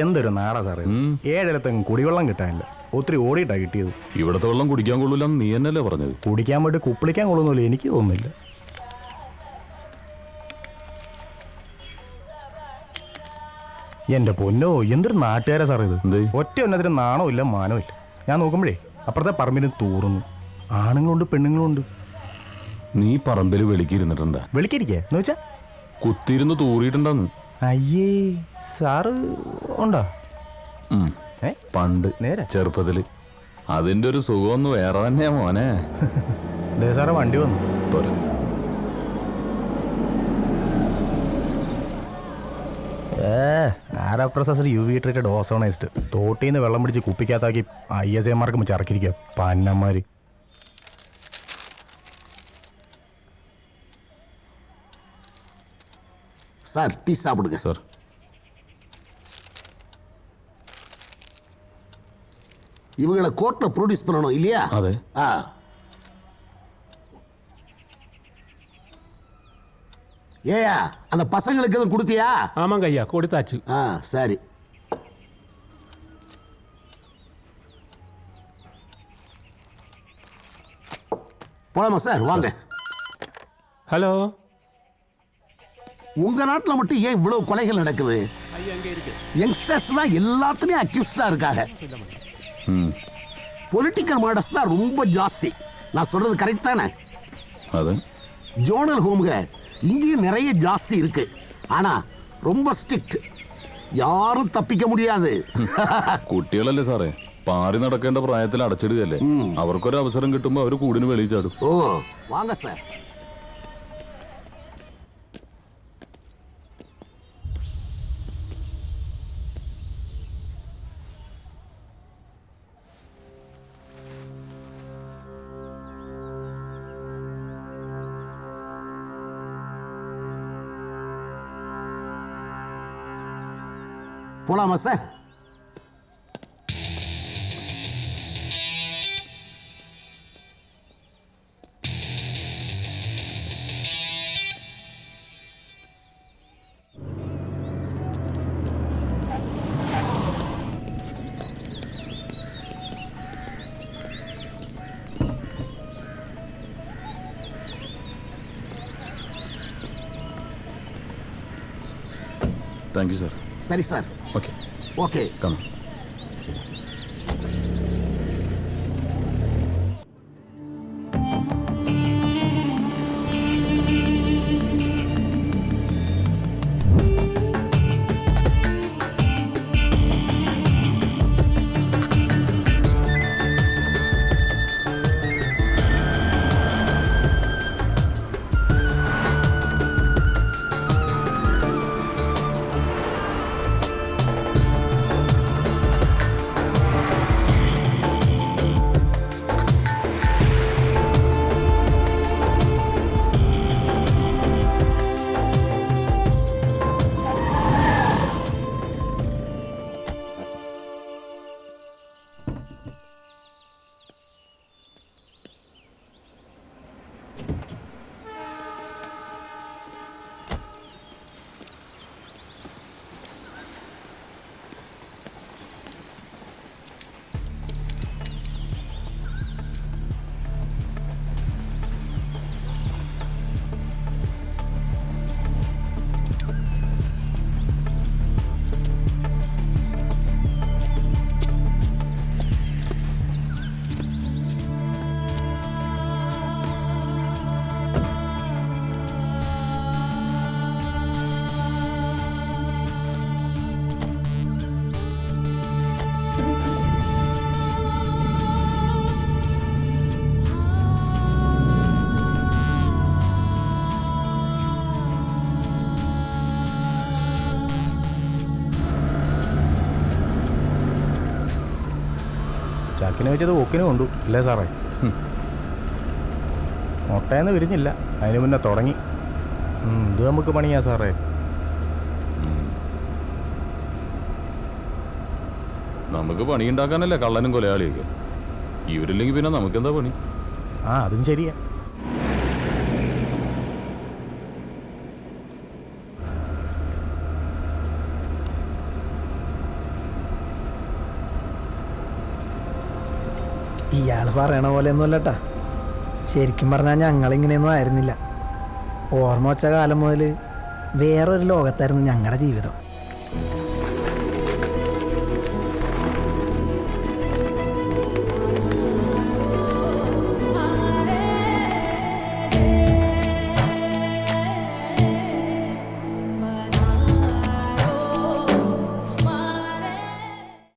എന്തൊരു നാടാ സാറേ, ഏഴിടത്തെങ്ങും കുടിവെള്ളം കിട്ടാനില്ല. ഒത്തിരി ഓടിയിട്ടാ കിട്ടിയത്. ഇവിടത്തെ വെള്ളം കുടിക്കാൻ കൊള്ളൂലെന്ന് നീ എന്നല്ലേ പറഞ്ഞത്? കുടിക്കാൻ വേണ്ടി കുപ്പിളിക്കാൻ കൊള്ളുന്നില്ല, എനിക്ക് തോന്നുന്നില്ല. എന്റെ പൊന്നോ, എന്തൊരു നാട്ടുകാരാ സാറേ ഇത്. ഒറ്റ ഒന്നതിന് നാണോ ഇല്ല മാനോ ഇല്ല. ഞാൻ നോക്കുമ്പോഴേ അപ്പുറത്തെ പറമ്പിന് തൂറുന്നു. ആണുങ്ങളുണ്ട് പെണ്ണുങ്ങളുണ്ട്. നീ പറമ്പിൽ വെളിക്കിരുന്നിട്ടുണ്ടാ? വെളിക്കിരിക്കേ എന്ന് വെച്ചാ കുത്തിയിരുന്ന് തൂറിയിട്ടുണ്ടെന്ന്. അയ്യേ, സാറ് ഉണ്ടോ? പണ്ട് നേരെ ചെറുപ്പത്തില്. അതിന്റെ ഒരു സുഖമൊന്നും വേറെ തന്നെയാ മോനെ. സാറേ വണ്ടി വന്നു. ആരാപ്രസർ UV ട്രീറ്റഡ് ഓസോണൈസ്ഡ്. തോട്ടീന്ന് വെള്ളം പിടിച്ച് കുപ്പിക്കകത്താക്കി ISAമാർക്ക് ചറക്കിരിക്കുക പന്നന്മാര്. சார் டீ சாப்பிடுங்க சார். இவங்களை கோர்ட்ல ப்ரொடியூஸ் பண்ணணும் இல்லையா? அதே. ஏயா அந்த பசங்களுக்கு எதுவும் கொடுத்தியா? ஆமாங்க ஐயா, கொடுத்தாச்சு. சரி. போலாமா சார்? வாங்க. ஹலோ. உங்க நாட்டில் மட்டும் ஏன் இவ்வளவு கொலைகள் நடக்குது? யங்ஸ்டர்ஸ் தான் எல்லாத்துலயும் அக்யூஸ்டா இருக்காங்க. பொலிட்டிக்கல் மர்டர்ஸ் தான் ரொம்ப ஜாஸ்தி. நான் சொல்றது கரெக்ட் தானே? ஜோனல் ஹோம்க இங்கேயும் நிறைய ஜாஸ்தி இருக்கு. ஆனா ரொம்ப ஸ்ட்ரிக்ட், யாரும் தப்பிக்க முடியாது. കുട്ടികളല്ലേ സാറേ, പാറി നടക്കേണ്ട പ്രായത്തിൽ അടച്ചിടുകയല്ലേ. അവർക്കൊരു അവസരം കിട്ടുമ്പോ അവര് കൂടിന് വെളിയിൽ ചാടും. ഓ വാങ്ങ സാർ. போலாமா சார்? Thank you sir. சரி சார். Okay okay. கம். ചാക്കിനെ വെച്ചത് ഒക്കിനും കൊണ്ടു അല്ലേ സാറേ? മുട്ടയെന്ന് വിരിഞ്ഞില്ല, അതിന് മുന്നേ തുടങ്ങി. ഇത് നമുക്ക് പണിയാ സാറേ. നമുക്ക് പണിയുണ്ടാക്കാനല്ലേ കള്ളനും കൊലയാളിയൊക്കെ. ഇവരില്ലെങ്കിൽ പിന്നെ നമുക്കെന്താ പണി? അതും ശരിയാ. ഇയാൾ പറയണ പോലെ ഒന്നുമല്ലട്ടാ. ശരിക്കും പറഞ്ഞാൽ ഞങ്ങളിങ്ങനെയൊന്നും ആയിരുന്നില്ല. ഓർമ്മ വച്ച കാലം മുതൽ വേറൊരു ലോകത്തായിരുന്നു ഞങ്ങളുടെ ജീവിതം.